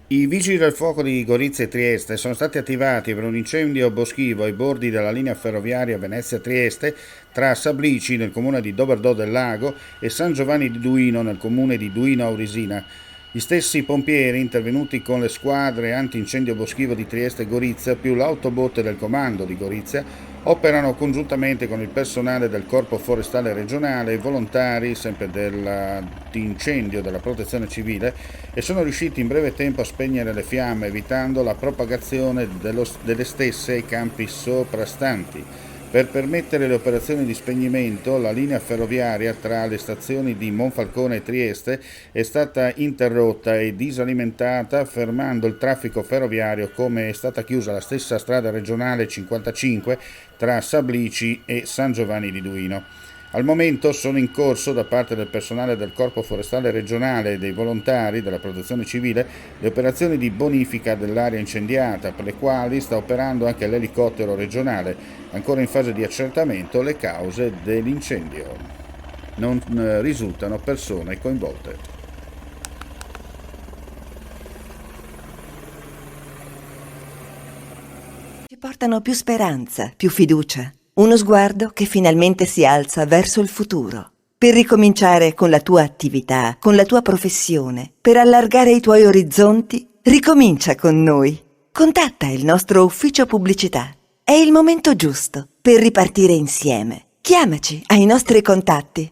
I vigili del fuoco di Gorizia e Trieste sono stati attivati per un incendio boschivo ai bordi della linea ferroviaria Venezia-Trieste tra Sablici nel comune di Doberdò del Lago e San Giovanni di Duino nel comune di Duino Aurisina. Gli stessi pompieri, intervenuti con le squadre antincendio boschivo di Trieste e Gorizia più l'autobotte del comando di Gorizia, operano congiuntamente con il personale del Corpo Forestale Regionale e volontari, sempre dell'incendio della Protezione Civile, e sono riusciti in breve tempo a spegnere le fiamme, evitando la propagazione delle stesse ai campi soprastanti. Per permettere le operazioni di spegnimento, la linea ferroviaria tra le stazioni di Monfalcone e Trieste è stata interrotta e disalimentata, fermando il traffico ferroviario, come è stata chiusa la stessa strada regionale 55 tra Sablici e San Giovanni di Duino. Al momento sono in corso da parte del personale del Corpo Forestale Regionale e dei volontari della Protezione Civile le operazioni di bonifica dell'area incendiata, per le quali sta operando anche l'elicottero regionale, ancora in fase di accertamento le cause dell'incendio. Non risultano persone coinvolte. Ci portano più speranza, più fiducia, uno sguardo che finalmente si alza verso il futuro. Per ricominciare con la tua attività, con la tua professione, per allargare i tuoi orizzonti, ricomincia con noi. Contatta il nostro ufficio pubblicità. È il momento giusto per ripartire insieme. Chiamaci ai nostri contatti